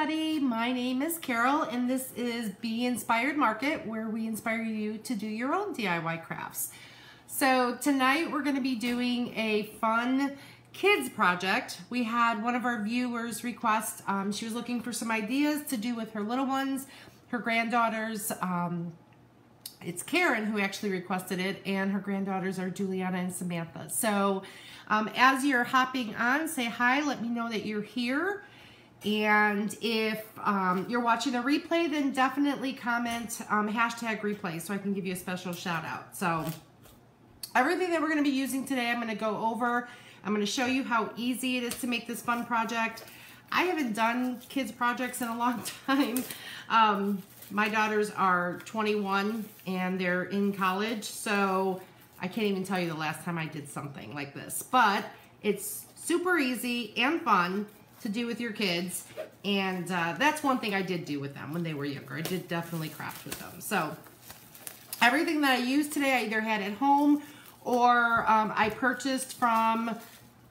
everybody, my name is Carol and this is Be Inspired Market, where we inspire you to do your own DIY crafts. So tonight we're going to be doing a fun kids project. We had one of our viewers request, she was looking for some ideas to do with her little ones, her granddaughters. It's Karen who actually requested it, and her granddaughters are Juliana and Samantha. So as you're hopping on, say hi, let me know that you're here. And if you're watching a replay, then definitely comment hashtag replay so I can give you a special shout out. So everything that we're going to be using today, I'm going to go over. I'm going to show you how easy it is to make this fun project. I haven't done kids projects in a long time. My daughters are 21 and they're in college, so I can't even tell you the last time I did something like this. But it's super easy and fun to do with your kids, and that's one thing I did do with them when they were younger. I did definitely craft with them. So everything that I used today I either had at home or I purchased from, I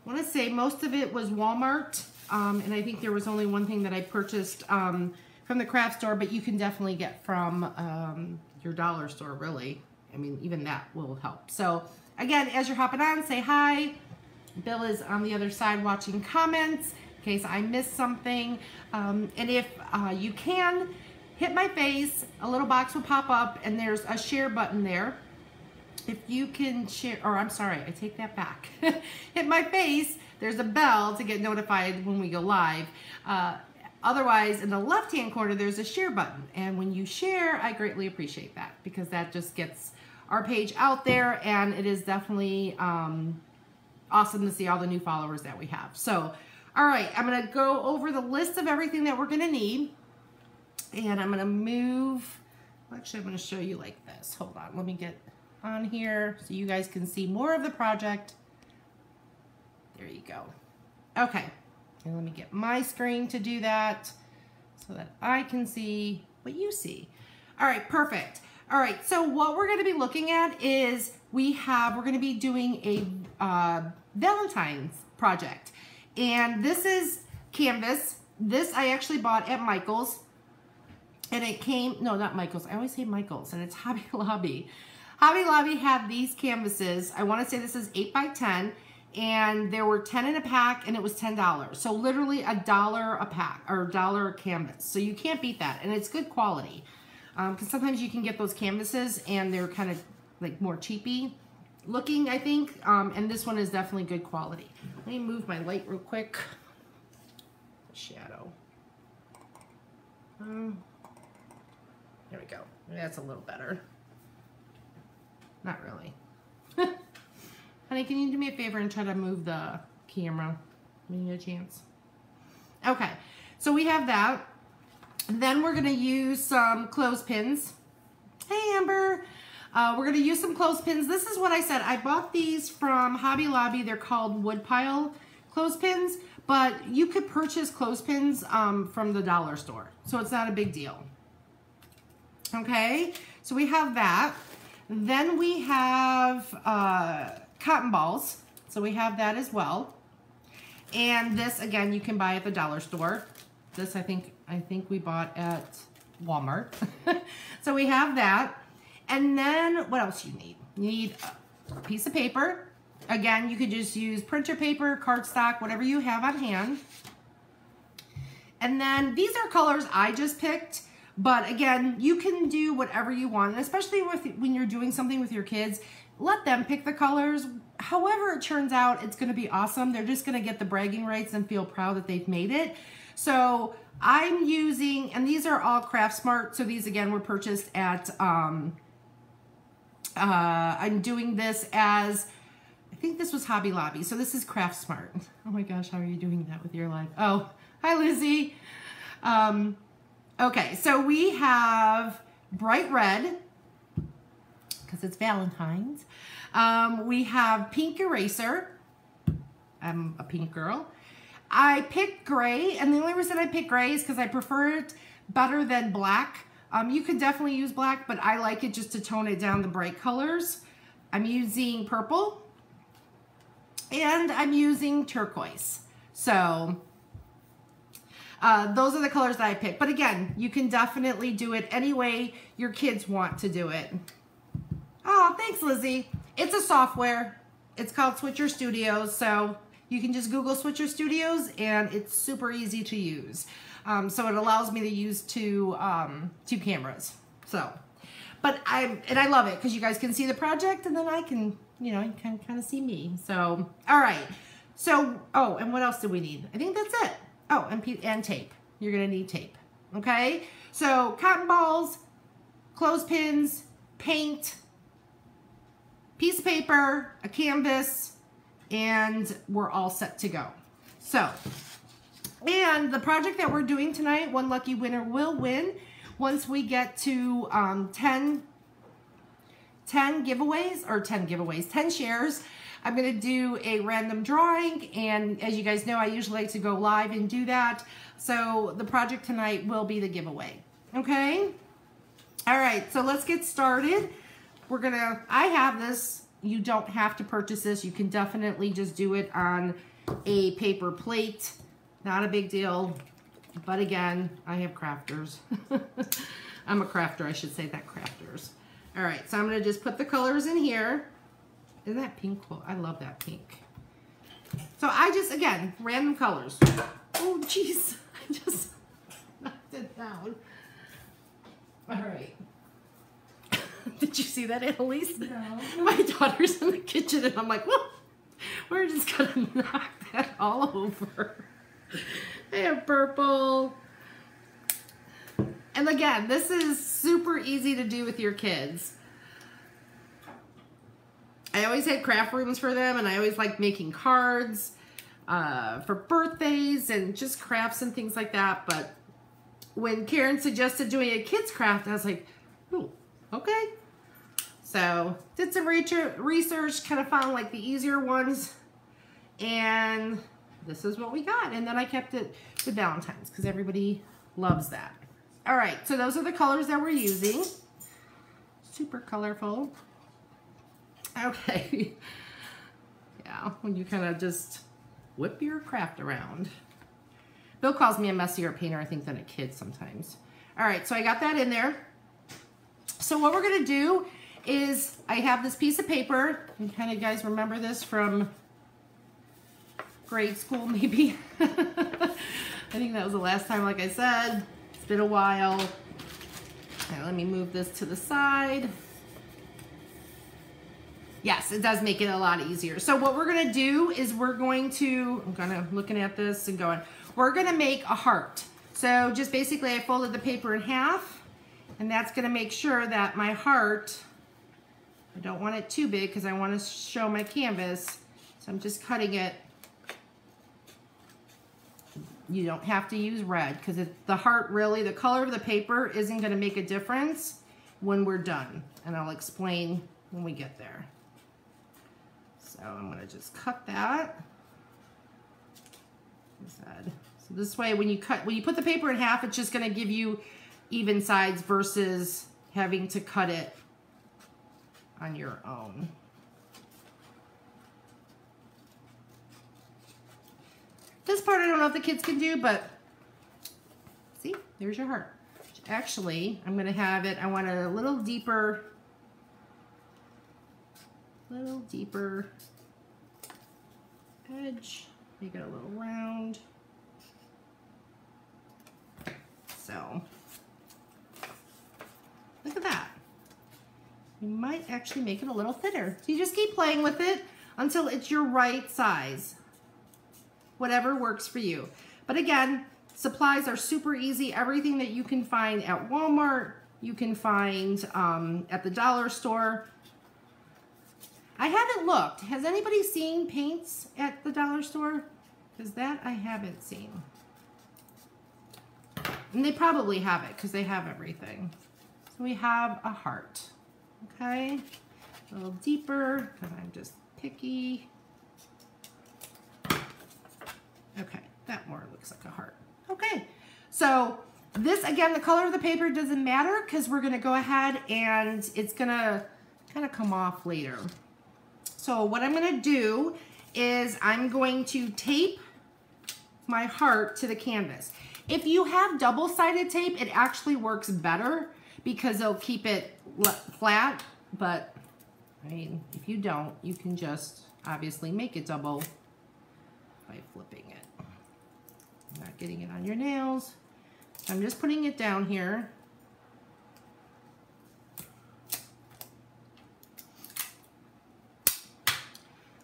want to say most of it was Walmart, and I think there was only one thing that I purchased from the craft store, but you can definitely get from your dollar store, really. I mean, even that will help. So again, as you're hopping on, say hi. Bill is on the other side watching comments in case I missed something. And if you can, hit my face, a little box will pop up and there's a share button there. If you can share, or I'm sorry, I take that back. Hit my face, there's a bell to get notified when we go live. Otherwise, in the left-hand corner, there's a share button. And when you share, I greatly appreciate that because that just gets our page out there, and it is definitely awesome to see all the new followers that we have. So, all right, I'm gonna go over the list of everything that we're gonna need, and I'm gonna move, actually I'm gonna show you like this. Hold on, let me get on here so you guys can see more of the project. There you go. Okay, and let me get my screen to do that so that I can see what you see. All right, perfect. All right, so what we're gonna be looking at is we're gonna be doing a Valentine's project. And this is canvas. This I actually bought at Michael's. And it came, no, not Michael's. I always say Michael's, and it's Hobby Lobby. Hobby Lobby had these canvases. I want to say this is 8 by 10. And there were 10 in a pack, and it was $10. So literally $1 a pack, or $1 a canvas. So you can't beat that. And it's good quality. Because sometimes you can get those canvases, and they're kind of like more cheapy looking, I think, and this one is definitely good quality. Let me move my light real quick. Shadow. There we go. That's a little better. Not really. Honey, can you do me a favor and try to move the camera when you get a chance? Okay, so we have that. Then we're gonna use some clothespins. Hey, Amber. We're going to use some clothespins. This is what I said. I bought these from Hobby Lobby. They're called woodpile clothespins, but you could purchase clothespins from the dollar store, so it's not a big deal. Okay, so we have that. Then we have cotton balls, so we have that as well. And this, again, you can buy at the dollar store. This I think we bought at Walmart. So we have that. And then what else you need? You need a piece of paper. Again, you could just use printer paper, cardstock, whatever you have on hand. And then these are colors I just picked, but again, you can do whatever you want, and especially when you're doing something with your kids, let them pick the colors. However it turns out, it's gonna be awesome. They're just gonna get the bragging rights and feel proud that they've made it. So I'm using, and these are all Craft Smart, so these again were purchased at, I'm doing this as, I think this was Hobby Lobby. So this is Craft Smart. Oh my gosh, how are you doing that with your life? Oh, hi Lizzie. Okay, so we have bright red, because it's Valentine's. We have pink eraser. I'm a pink girl. I picked gray, and the only reason I picked gray is because I prefer it better than black. You could definitely use black, but I like it just to tone it down the bright colors. I'm using purple, and I'm using turquoise. So those are the colors that I picked. But again, you can definitely do it any way your kids want to do it. Oh, thanks, Lizzie. It's a software. It's called Switcher Studios. So you can just Google Switcher Studios and it's super easy to use. So it allows me to use two cameras. So, but I love it because you guys can see the project and then I can, you know, you can kind of see me. So, all right. So, oh, and what else do we need? I think that's it. Oh, and tape. You're going to need tape. Okay. So cotton balls, clothespins, paint, piece of paper, a canvas, and we're all set to go. So, and the project that we're doing tonight, one lucky winner will win once we get to 10 shares. I'm going to do a random drawing, and as you guys know, I usually like to go live and do that. So the project tonight will be the giveaway. Okay? All right, so let's get started. I have this. You don't have to purchase this. You can definitely just do it on a paper plate. Not a big deal. But again, I have crafters. I'm a crafter, I should say that, crafters. All right, so I'm going to just put the colors in here. Isn't that pink cool? I love that pink. So I just, again, random colors. Oh, jeez. I just knocked it down. All right. Did you see that, Annalise? No. My daughter's in the kitchen and I'm like, well, we're just going to knock that all over. I have purple. And again, this is super easy to do with your kids. I always had craft rooms for them, and I always liked making cards for birthdays and just crafts and things like that. But when Karen suggested doing a kids craft, I was like, ooh, okay. So did some research, kind of found like the easier ones, and this is what we got. And then I kept it with Valentine's because everybody loves that. All right, so those are the colors that we're using. Super colorful. Okay. Yeah, when you kind of just whip your craft around. Bill calls me a messier painter, I think, than a kid sometimes. All right, so I got that in there. So what we're gonna do is I have this piece of paper. You kind of guys remember this from grade school, maybe. I think that was the last time, like I said. It's been a while. Now, let me move this to the side. Yes, it does make it a lot easier. So what we're gonna do is we're going to, I'm kind of looking at this and going, we're gonna make a heart. So just basically I folded the paper in half, and that's gonna make sure that my heart, I don't want it too big because I want to show my canvas. So I'm just cutting it. You don't have to use red because the heart really, the color of the paper isn't gonna make a difference when we're done. And I'll explain when we get there. So I'm going to just cut that. So this way, when you put the paper in half, it's just going to give you even sides versus having to cut it on your own. This part I don't know if the kids can do, but see, there's your heart. Actually, I'm going to have it, I want it a little deeper edge, make it a little round. So, look at that. You might actually make it a little thinner. So you just keep playing with it until it's your right size. Whatever works for you. But again, supplies are super easy. Everything that you can find at Walmart, you can find at the dollar store. I haven't looked. Has anybody seen paints at the dollar store? Because that I haven't seen. And they probably have it because they have everything. So we have a heart. Okay? A little deeper because I'm just picky. Okay, that more looks like a heart. Okay, so this, again, the color of the paper doesn't matter because we're going to go ahead and it's going to kind of come off later. So what I'm going to do is I'm going to tape my heart to the canvas. If you have double-sided tape, it actually works better because it'll keep it flat, but I mean, if you don't, you can just obviously make it double by flipping it. Not getting it on your nails. I'm just putting it down here.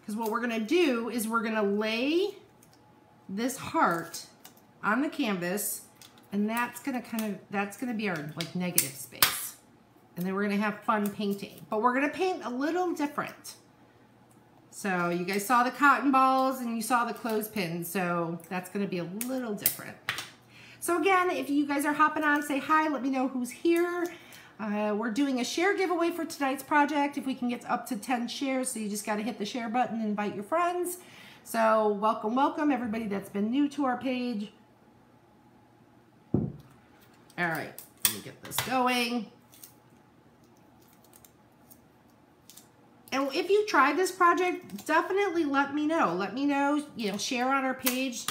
Because what we're gonna do is we're gonna lay this heart on the canvas, and that's gonna be our like negative space. And then we're gonna have fun painting. But we're gonna paint a little different. So you guys saw the cotton balls and you saw the clothespins, so that's gonna be a little different. So again, if you guys are hopping on, say hi, let me know who's here. We're doing a share giveaway for tonight's project. If we can get up to 10 shares, so you just gotta hit the share button and invite your friends. So welcome, welcome everybody that's been new to our page. All right, let me get this going. And if you tried this project, definitely let me know. Let me know, you know, share on our page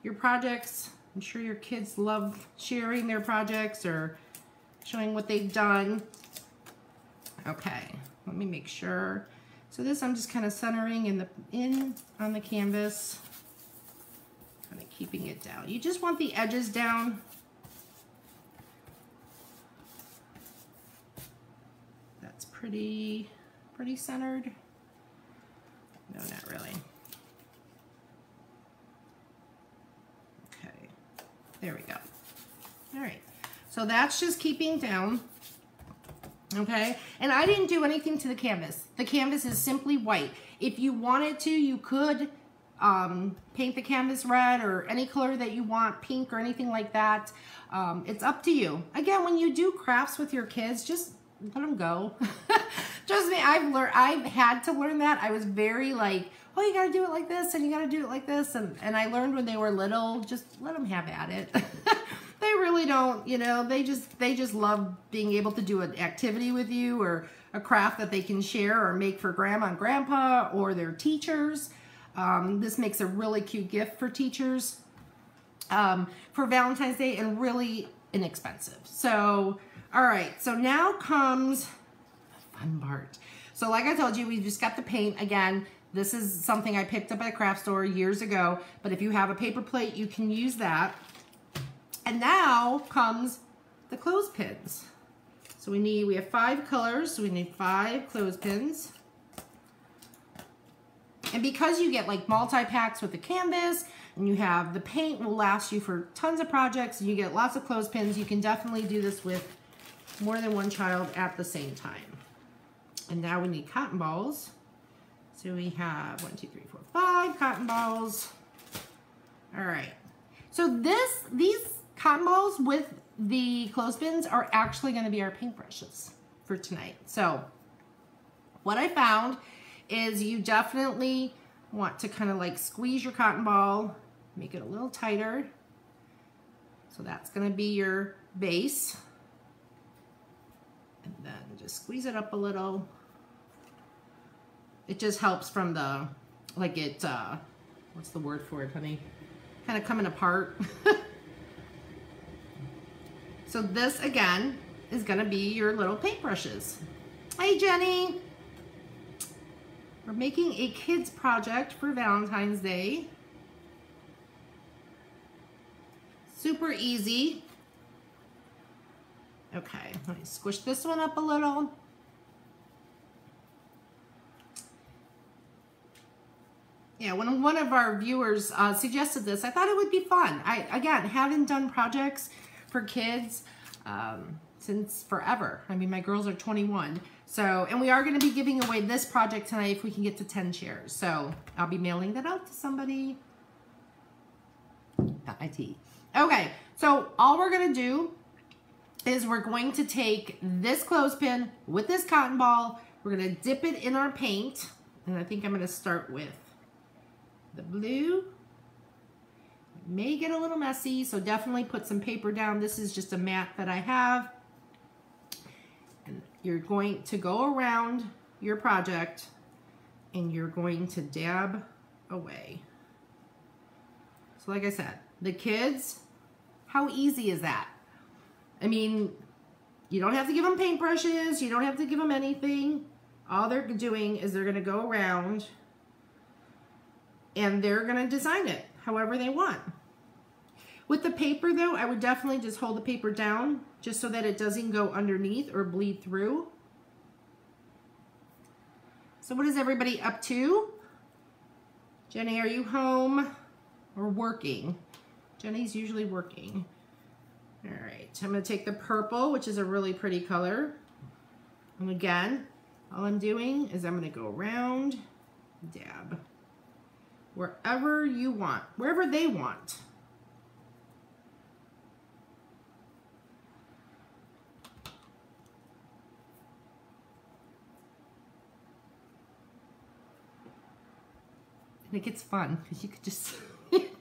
your projects. I'm sure your kids love sharing their projects or showing what they've done. Okay, let me make sure. So this I'm just kind of centering in on the canvas, kind of keeping it down. You just want the edges down. That's pretty centered. No, not really. Okay, there we go. All right, so that's just keeping down. Okay, and I didn't do anything to the canvas. The canvas is simply white. If you wanted to, you could paint the canvas red or any color that you want, pink or anything like that. It's up to you. Again, when you do crafts with your kids, just let them go. Trust me, I've had to learn that. I was very like, oh, you gotta do it like this and you gotta do it like this. And I learned when they were little, just let them have at it. They really don't, you know, they just love being able to do an activity with you or a craft that they can share or make for grandma and grandpa or their teachers. This makes a really cute gift for teachers for Valentine's Day and really inexpensive. So, all right, so now comes the fun part. So like I told you, we just got the paint. Again, this is something I picked up at a craft store years ago, but if you have a paper plate, you can use that. And now comes the clothespins. So we have 5 colors, so we need 5 clothespins. And because you get like multi-packs with the canvas, and you have the paint will last you for tons of projects, and you get lots of clothespins, you can definitely do this with more than one child at the same time. And now we need cotton balls. So we have 1, 2, 3, 4, 5 cotton balls. All right. So these cotton balls with the clothespins are actually going to be our paintbrushes for tonight. So what I found is you definitely want to kind of like squeeze your cotton ball, make it a little tighter. So that's going to be your base. And then just squeeze it up a little. It just helps from the, like it, what's the word for it, honey? Kind of coming apart. So this, again, is going to be your little paintbrushes. Hey, Jenny. We're making a kids project for Valentine's Day. Super easy. Okay, let me squish this one up a little. Yeah, when one of our viewers suggested this, I thought it would be fun. Again, haven't done projects for kids since forever. I mean, my girls are 21. So, and we are going to be giving away this project tonight if we can get to 10 shares. So I'll be mailing that out to somebody. IT. Okay, so all we're going to do is we're going to take this clothespin with this cotton ball. We're going to dip it in our paint. And I think I'm going to start with the blue. It may get a little messy, so definitely put some paper down. This is just a mat that I have. And you're going to go around your project and you're going to dab away. So like I said, the kids How easy is that? I mean, you don't have to give them paintbrushes. You don't have to give them anything. All they're doing is they're going to go around and they're going to design it however they want. With the paper though, I would definitely just hold the paper down just so that it doesn't go underneath or bleed through. So what is everybody up to? Jenny, are you home or working? Jenny's usually working. All right, I'm gonna take the purple, which is a really pretty color. And again, all I'm doing is I'm gonna go around, dab, wherever you want, wherever they want. And it gets fun because you could just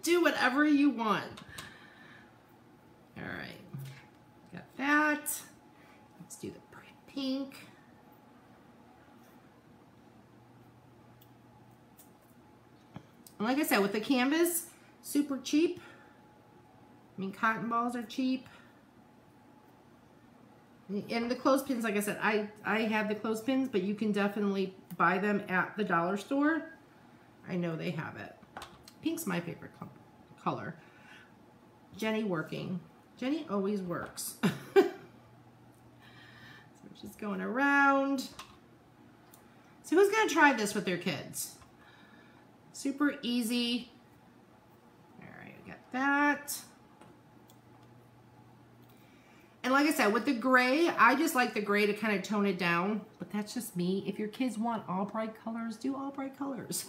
do whatever you want. All right, got that. Let's do the pink. And like I said, with the canvas, super cheap. I mean, cotton balls are cheap. And the clothespins, like I said, I have the clothespins, but you can definitely buy them at the dollar store. I know they have it. Pink's my favorite color. Jenny working. Jenny always works. So we're just going around. So who's gonna try this with their kids? Super easy. All right, I got that. And like I said, with the gray, I just like the gray to kind of tone it down, but that's just me. If your kids want all bright colors, do all bright colors.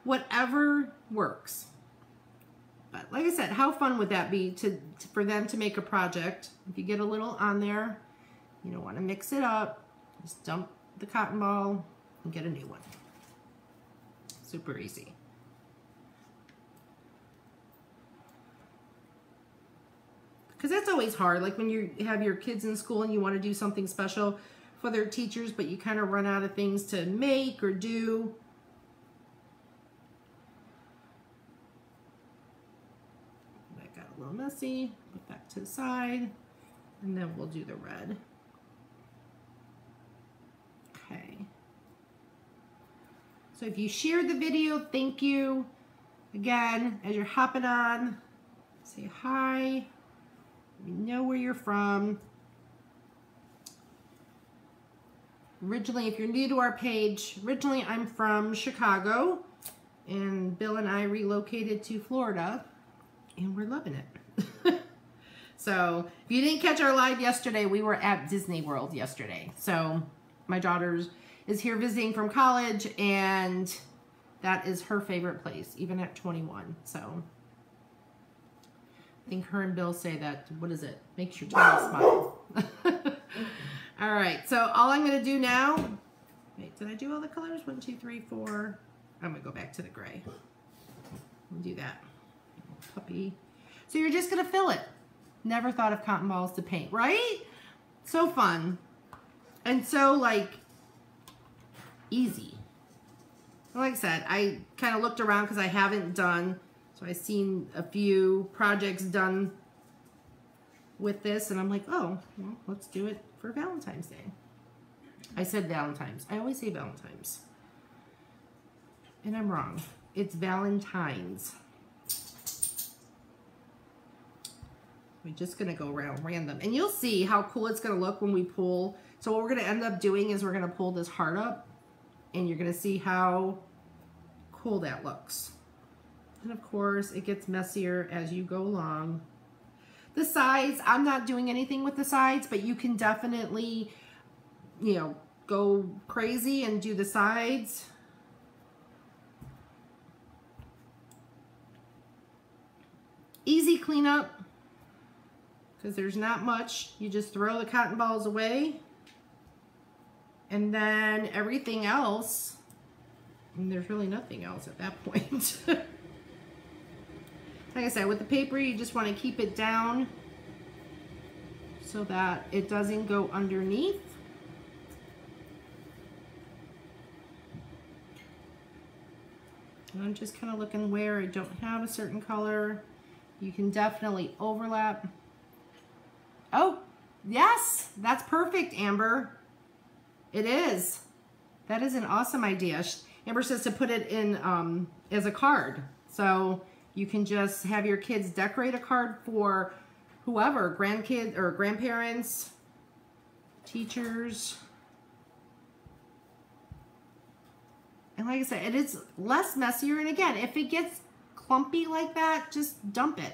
Whatever works. But like I said, how fun would that be for them to make a project? If you get a little on there, you don't want to mix it up, just dump the cotton ball and get a new one. Super easy. Because that's always hard, like when you have your kids in school and you want to do something special for their teachers, but you kind of run out of things to make or do. That got a little messy. Put that to the side, and then we'll do the red. Okay. So if you shared the video, thank you. Again, as you're hopping on, say hi. We know where you're from. Originally, if you're new to our page, originally I'm from Chicago, and Bill and I relocated to Florida, and we're loving it. So if you didn't catch our live yesterday, we were at Disney World yesterday. So my daughter is here visiting from college, and that is her favorite place, even at 21. So I think her and Bill say that, what is it? Makes your tummy smile. All right, so all I'm gonna do now, wait, did I do all the colors? 1, 2, 3, 4. I'm gonna go back to the gray. We'll do that. Puppy. So you're just gonna fill it. Never thought of cotton balls to paint, right? So fun. And so like easy. Like I said, I kind of looked around because I haven't done, so I've seen a few projects done with this, and I'm like, oh, well, let's do it for Valentine's Day. I said Valentine's. I always say Valentine's. And I'm wrong. It's Valentine's. We're just going to go around random. And you'll see how cool it's going to look when we pull. So what we're going to end up doing is we're going to pull this heart up, and you're going to see how cool that looks. And of course, it gets messier as you go along. The sides, I'm not doing anything with the sides, but you can definitely, you know, go crazy and do the sides. Easy cleanup, because there's not much. You just throw the cotton balls away, and then everything else, and there's really nothing else at that point. Like I said, with the paper, you just want to keep it down so that it doesn't go underneath. And I'm just kind of looking where I don't have a certain color. You can definitely overlap. Oh, yes, that's perfect, Amber. It is. That is an awesome idea. Amber says to put it in as a card. So you can just have your kids decorate a card for whoever, grandkids or grandparents, teachers. And like I said, it is less messier. And again, if it gets clumpy like that, just dump it.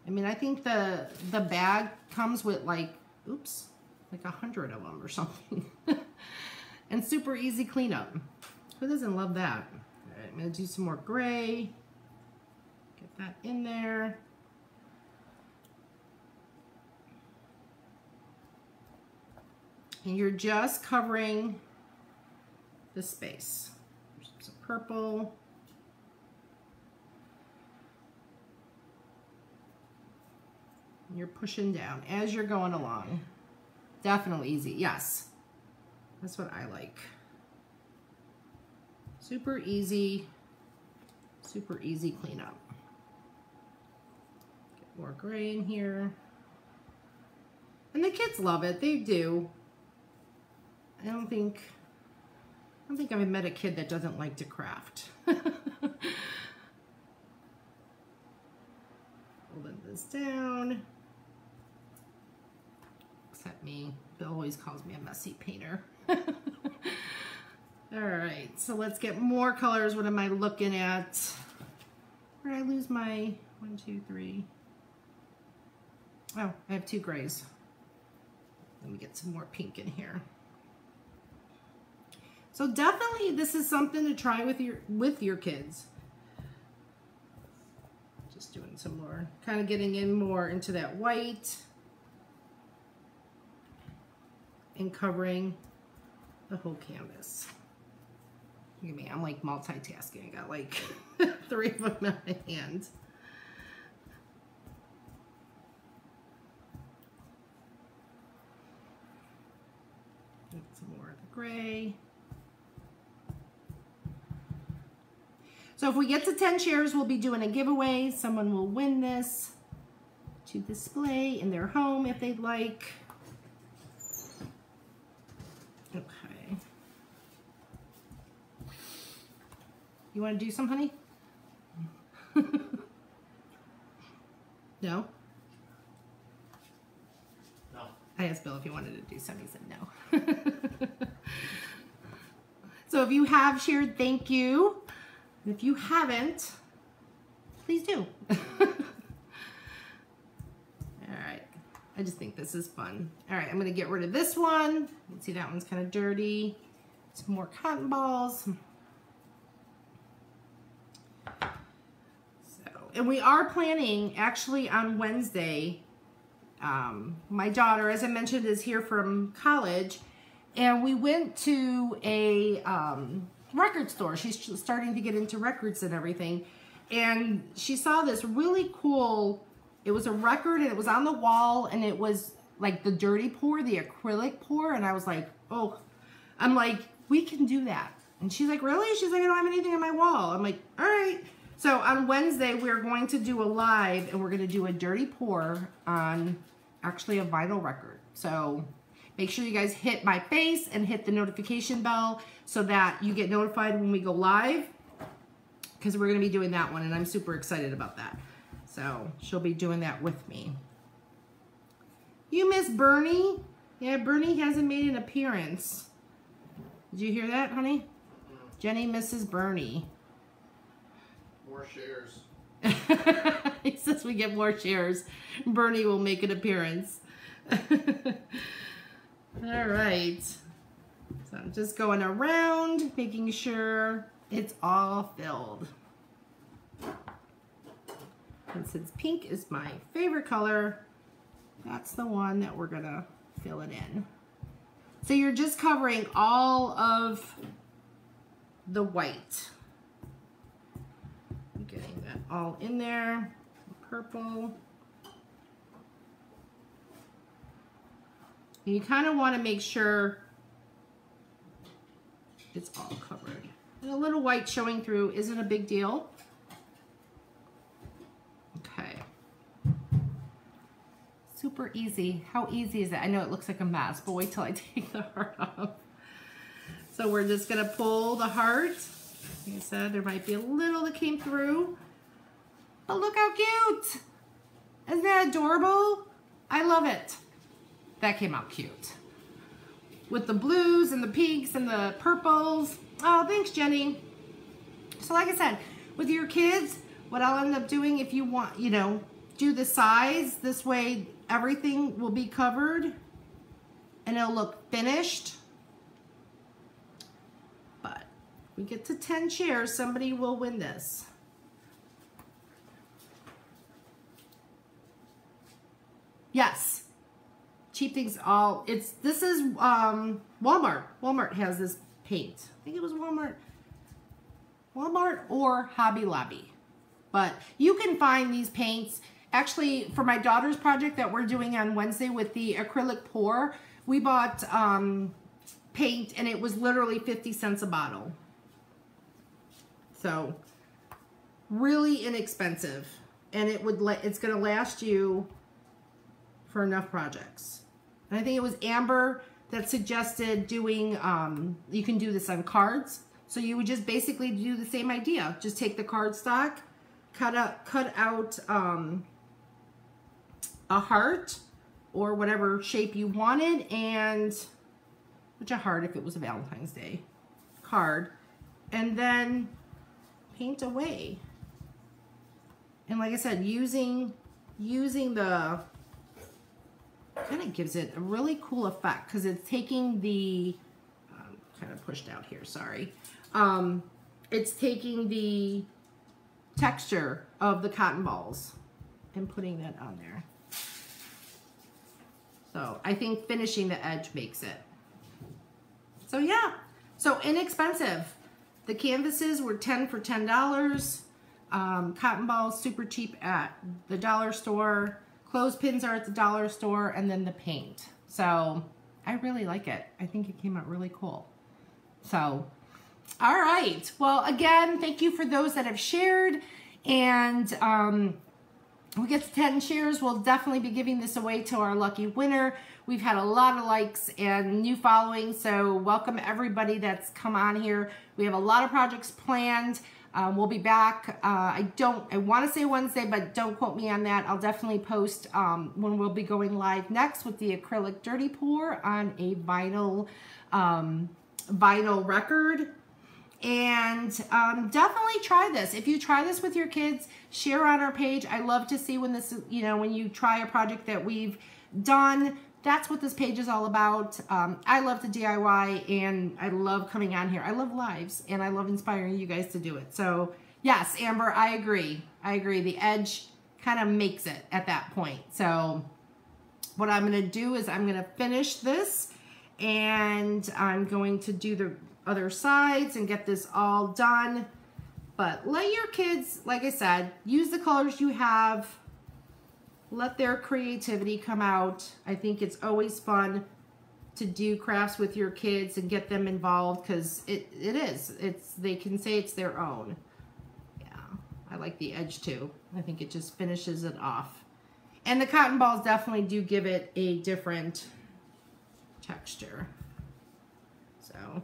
I mean, I think the bag comes with like, oops, like 100 of them or something. And super easy cleanup. Who doesn't love that? All right, I'm gonna do some more gray. Get that in there. And you're just covering the space. There's some purple. And you're pushing down as you're going along. Definitely easy, yes. That's what I like. Super easy cleanup. Get more gray in here. And the kids love it, they do. I don't think I've met a kid that doesn't like to craft. Holding this down. Except me, Bill always calls me a messy painter. All right, so let's get more colors. What am I looking at? Where did I lose my 1, 2, 3? Oh, I have 2 grays. Let me get some more pink in here. So definitely this is something to try with your kids. Just doing some more, kind of getting in more into that white and covering the whole canvas. Look at me, I'm like multitasking. I got like 3 of them in my hand. Get some more of the gray. So if we get to 10 shares, we'll be doing a giveaway. Someone will win this to display in their home if they'd like. Okay. You want to do some, honey? No? No. I asked Bill if he wanted to do some. He said no. So if you have shared, thank you. If you haven't, please do. All right. I just think this is fun. All right, I'm going to get rid of this one. You can see that one's kind of dirty. Some more cotton balls. And we are planning, actually on Wednesday, my daughter, as I mentioned, is here from college, and we went to a record store. She's starting to get into records and everything, and she saw this really cool, it was a record, and it was on the wall, and it was like the dirty pour, the acrylic pour, and I was like, oh, I'm like, we can do that. And she's like, really? She's like, I don't have anything on my wall. I'm like, all right. So on Wednesday, we're going to do a live, and we're going to do a dirty pour on actually a vinyl record. So make sure you guys hit my face and hit the notification bell so that you get notified when we go live, because we're going to be doing that one, and I'm super excited about that. So she'll be doing that with me. You miss Bernie? Yeah, Bernie hasn't made an appearance. Did you hear that, honey? Jenny misses Bernie. More shares. He says we get more shares. Bernie will make an appearance. All right. So I'm just going around, making sure it's all filled. And since pink is my favorite color, that's the one that we're gonna fill it in. So you're just covering all of the white. Getting that all in there. Some purple. And you kind of want to make sure it's all covered. And a little white showing through isn't a big deal. Okay. Super easy. How easy is it? I know it looks like a mess, but wait till I take the heart off. So we're just gonna pull the heart. Like I said, there might be a little that came through, but look how cute. Isn't that adorable? I love it. That came out cute. With the blues and the pinks and the purples. Oh, thanks, Jenny. So like I said, with your kids, what I'll end up doing if you want, you know, do the sides. This way everything will be covered and it'll look finished. But if we get to 10 shares, somebody will win this. Yes. Cheap things all, this is Walmart. Walmart has this paint. I think it was Walmart or Hobby Lobby. But you can find these paints. Actually, for my daughter's project that we're doing on Wednesday with the acrylic pour, we bought paint and it was literally 50 cents a bottle. So really inexpensive, and it's gonna last you for enough projects. And I think it was Amber that suggested doing, you can do this on cards. So you would just basically do the same idea. Just take the cardstock, cut out a heart or whatever shape you wanted, and which a heart if it was a Valentine's Day card, and then paint away. And like I said, using the, kind of gives it a really cool effect because it's taking the, kind of pushed out here, sorry. It's taking the texture of the cotton balls and putting that on there. So I think finishing the edge makes it. So yeah, so inexpensive. The canvases were 10 for $10. Cotton balls super cheap at the dollar store. Clothespins are at the dollar store, and then the paint. So I really like it. I think it came out really cool. So, all right. Well, again, thank you for those that have shared. And we get to 10 shares, we'll definitely be giving this away to our lucky winner. We've had a lot of likes and new following, so welcome everybody that's come on here. We have a lot of projects planned. We'll be back. I want to say Wednesday, but don't quote me on that. I'll definitely post when we'll be going live next with the acrylic dirty pour on a vinyl record. And definitely try this. If you try this with your kids, share on our page. I love to see when this is, you know, when you try a project that we've done. That's what this page is all about. I love to DIY, and I love coming on here. I love lives, and I love inspiring you guys to do it. So yes, Amber, I agree. I agree. The edge kind of makes it at that point. So what I'm going to do is I'm going to finish this, and I'm going to do the other sides and get this all done. But let your kids, like I said, use the colors you have. Let their creativity come out. I think it's always fun to do crafts with your kids and get them involved, because it is. They can say it's their own. Yeah, I like the edge too. I think it just finishes it off. And the cotton balls definitely do give it a different texture. So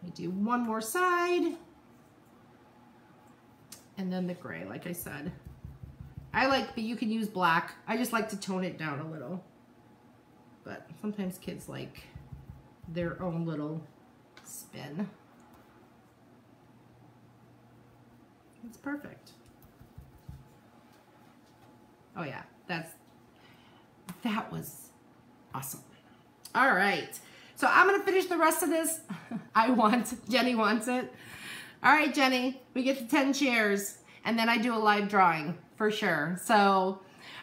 I do one more side, and then the gray, like I said. But you can use black. I just like to tone it down a little. But sometimes kids like their own little spin. It's perfect. Oh yeah, that was awesome. All right. So I'm going to finish the rest of this. Jenny wants it. All right, Jenny, we get to 10 shares, and then I do a live drawing for sure. So,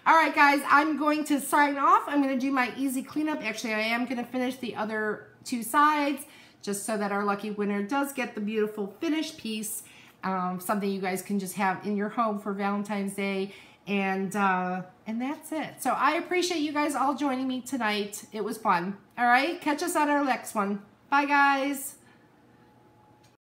all right, guys, I'm going to sign off. I'm going to do my easy cleanup. Actually, I am going to finish the other two sides just so that our lucky winner does get the beautiful finished piece, something you guys can just have in your home for Valentine's Day. And that's it. So I appreciate you guys all joining me tonight. It was fun. All right, catch us on our next one. Bye, guys.